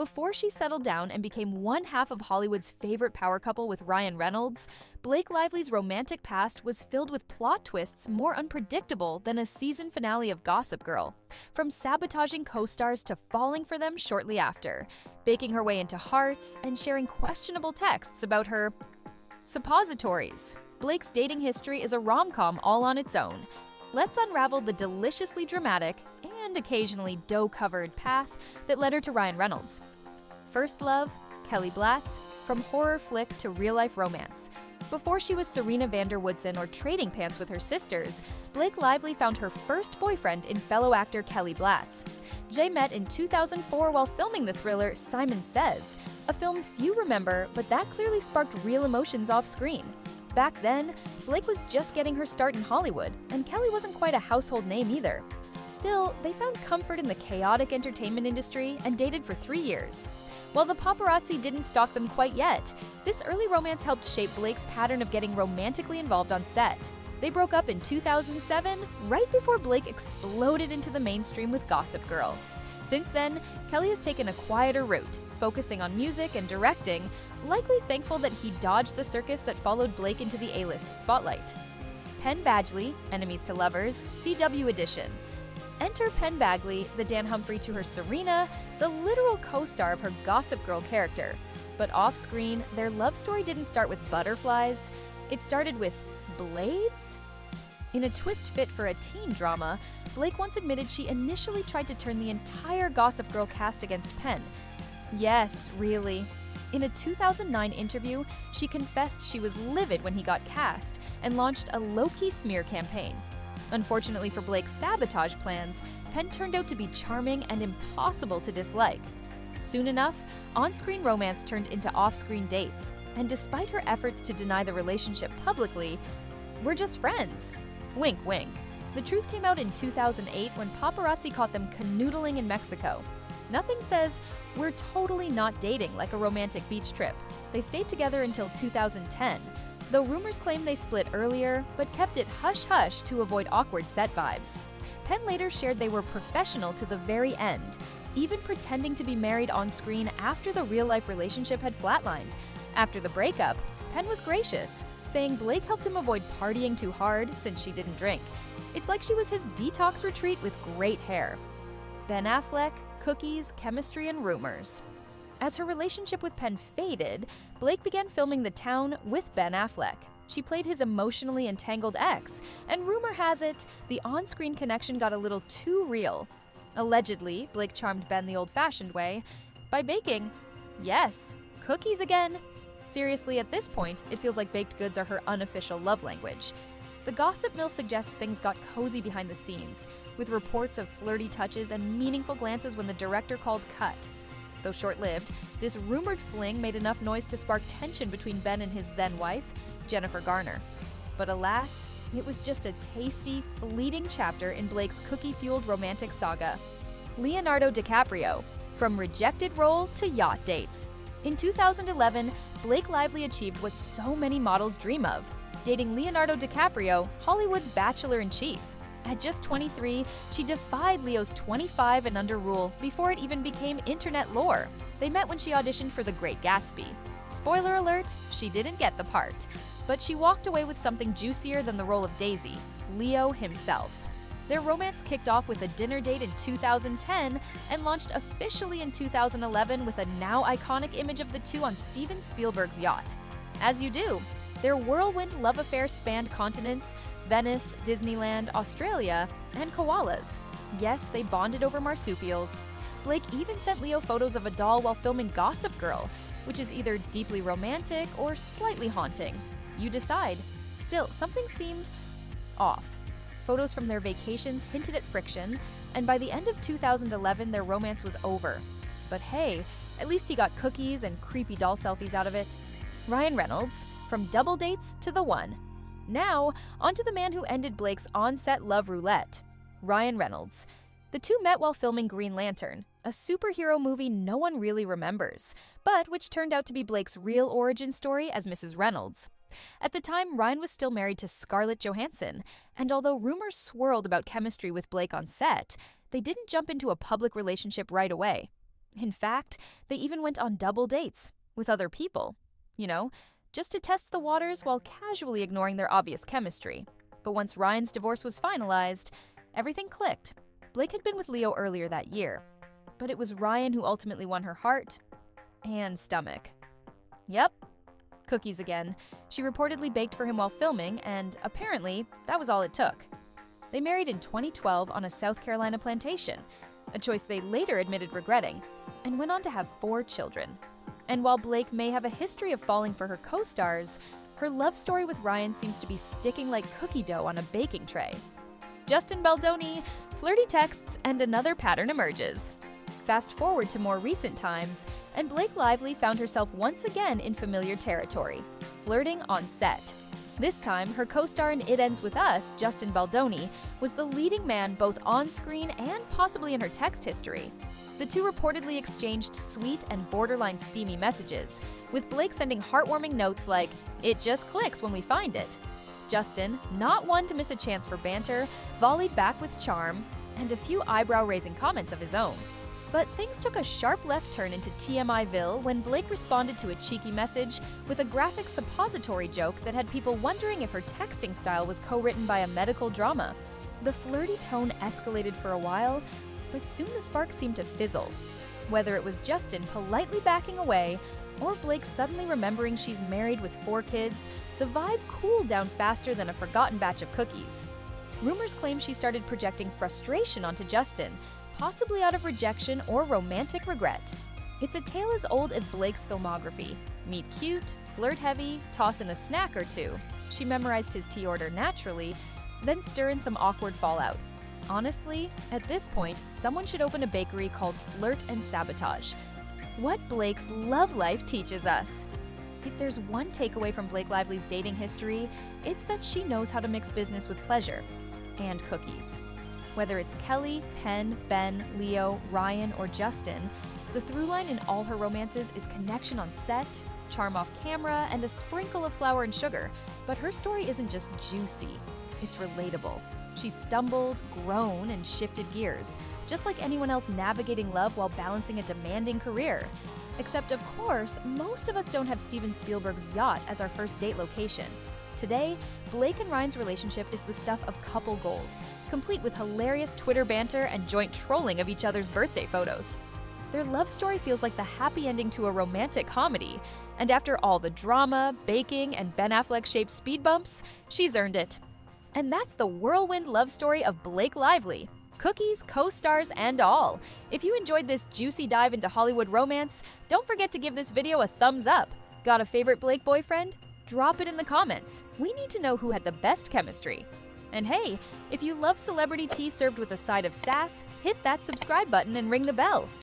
before she settled down and became one half of Hollywood's favorite power couple with Ryan Reynolds, Blake Lively's romantic past was filled with plot twists more unpredictable than a season finale of Gossip Girl. From sabotaging co-stars to falling for them shortly after, baking her way into hearts, and sharing questionable texts about her suppositories. Blake's dating history is a rom-com all on its own. Let's unravel the deliciously dramatic and occasionally dough-covered path that led her to Ryan Reynolds. First love, Kelly Blatz, from horror flick to real-life romance. Before she was Serena van der Woodsen or trading pants with her sisters, Blake Lively found her first boyfriend in fellow actor Kelly Blatz. They met in 2004 while filming the thriller Simon Says, a film few remember, but that clearly sparked real emotions off-screen. Back then, Blake was just getting her start in Hollywood, and Kelly wasn't quite a household name either. Still, they found comfort in the chaotic entertainment industry and dated for 3 years. While the paparazzi didn't stalk them quite yet, this early romance helped shape Blake's pattern of getting romantically involved on set. They broke up in 2007, right before Blake exploded into the mainstream with Gossip Girl. Since then, Kelly has taken a quieter route, focusing on music and directing, likely thankful that he dodged the circus that followed Blake into the A-list spotlight. Penn Badgley, Enemies to Lovers, CW edition. Enter Penn Badgley, the Dan Humphrey to her Serena, the literal co-star of her Gossip Girl character. But off-screen, their love story didn't start with butterflies. It started with blades? In a twist fit for a teen drama, Blake once admitted she initially tried to turn the entire Gossip Girl cast against Penn. Yes, really. In a 2009 interview, she confessed she was livid when he got cast and launched a low-key smear campaign. Unfortunately for Blake's sabotage plans, Penn turned out to be charming and impossible to dislike. Soon enough, on-screen romance turned into off-screen dates, and despite her efforts to deny the relationship publicly, we're just friends. Wink, wink. The truth came out in 2008 when paparazzi caught them canoodling in Mexico. Nothing says, we're totally not dating like a romantic beach trip. They stayed together until 2010, though rumors claim they split earlier, but kept it hush-hush to avoid awkward set vibes. Penn later shared they were professional to the very end, even pretending to be married on screen after the real-life relationship had flatlined. After the breakup, Penn was gracious, saying Blake helped him avoid partying too hard since she didn't drink. It's like she was his detox retreat with great hair. Ben Affleck, cookies, chemistry, and rumors. As her relationship with Penn faded, Blake began filming The Town with Ben Affleck. She played his emotionally entangled ex, and rumor has it, the on-screen connection got a little too real. Allegedly, Blake charmed Ben the old-fashioned way by baking, yes, cookies again. Seriously, at this point, it feels like baked goods are her unofficial love language. The gossip mill suggests things got cozy behind the scenes, with reports of flirty touches and meaningful glances when the director called cut. Though short-lived, this rumored fling made enough noise to spark tension between Ben and his then-wife, Jennifer Garner. But alas, it was just a tasty, fleeting chapter in Blake's cookie-fueled romantic saga. Leonardo DiCaprio, from rejected role to yacht dates. In 2011, Blake Lively achieved what so many models dream of, dating Leonardo DiCaprio, Hollywood's bachelor-in-chief. At just 23, she defied Leo's 25 and under rule before it even became internet lore. They met when she auditioned for The Great Gatsby. Spoiler alert, she didn't get the part, but she walked away with something juicier than the role of Daisy, Leo himself. Their romance kicked off with a dinner date in 2010 and launched officially in 2011 with a now iconic image of the two on Steven Spielberg's yacht. As you do, their whirlwind love affair spanned continents, Venice, Disneyland, Australia, and koalas. Yes, they bonded over marsupials. Blake even sent Leo photos of a doll while filming Gossip Girl, which is either deeply romantic or slightly haunting. You decide. Still, something seemed off. Photos from their vacations hinted at friction, and by the end of 2011, their romance was over. But hey, at least he got cookies and creepy doll selfies out of it. Ryan Reynolds, from double dates to the one. Now, onto the man who ended Blake's on-set love roulette, Ryan Reynolds. The two met while filming Green Lantern, a superhero movie no one really remembers, but which turned out to be Blake's real origin story as Mrs. Reynolds. At the time, Ryan was still married to Scarlett Johansson, and although rumors swirled about chemistry with Blake on set, they didn't jump into a public relationship right away. In fact, they even went on double dates with other people, just to test the waters while casually ignoring their obvious chemistry. But once Ryan's divorce was finalized, everything clicked. Blake had been with Leo earlier that year, but it was Ryan who ultimately won her heart and stomach. Yep, cookies again. She reportedly baked for him while filming, and apparently, that was all it took. They married in 2012 on a South Carolina plantation, a choice they later admitted regretting, and went on to have 4 children. And while Blake may have a history of falling for her co-stars, her love story with Ryan seems to be sticking like cookie dough on a baking tray. Justin Baldoni, flirty texts, and another pattern emerges. Fast forward to more recent times, and Blake Lively found herself once again in familiar territory, flirting on set. This time, her co-star in It Ends With Us, Justin Baldoni, was the leading man both on screen and possibly in her text history. The two reportedly exchanged sweet and borderline steamy messages, with Blake sending heartwarming notes like, "It just clicks when we find it." Justin, not one to miss a chance for banter, volleyed back with charm and a few eyebrow-raising comments of his own. But things took a sharp left turn into TMIville when Blake responded to a cheeky message with a graphic suppository joke that had people wondering if her texting style was co-written by a medical drama. The flirty tone escalated for a while, but soon the spark seemed to fizzle. Whether it was Justin politely backing away or Blake suddenly remembering she's married with 4 kids, the vibe cooled down faster than a forgotten batch of cookies. Rumors claim she started projecting frustration onto Justin, possibly out of rejection or romantic regret. It's a tale as old as Blake's filmography. Meet cute, flirt heavy, toss in a snack or two. She memorized his tea order naturally, then stir in some awkward fallout. Honestly, at this point, someone should open a bakery called Flirt and Sabotage. What Blake's love life teaches us. If there's one takeaway from Blake Lively's dating history, it's that she knows how to mix business with pleasure and cookies. Whether it's Kelly, Penn, Ben, Leo, Ryan, or Justin, the through line in all her romances is connection on set, charm off camera, and a sprinkle of flour and sugar. But her story isn't just juicy, it's relatable. She's stumbled, grown, and shifted gears, just like anyone else navigating love while balancing a demanding career. Except, of course, most of us don't have Steven Spielberg's yacht as our first date location. Today, Blake and Ryan's relationship is the stuff of couple goals, complete with hilarious Twitter banter and joint trolling of each other's birthday photos. Their love story feels like the happy ending to a romantic comedy, and after all the drama, baking, and Ben Affleck-shaped speed bumps, she's earned it. And that's the whirlwind love story of Blake Lively. Cookies, co-stars, and all. If you enjoyed this juicy dive into Hollywood romance, don't forget to give this video a thumbs up. Got a favorite Blake boyfriend? Drop it in the comments. We need to know who had the best chemistry. And hey, if you love celebrity tea served with a side of sass, hit that subscribe button and ring the bell.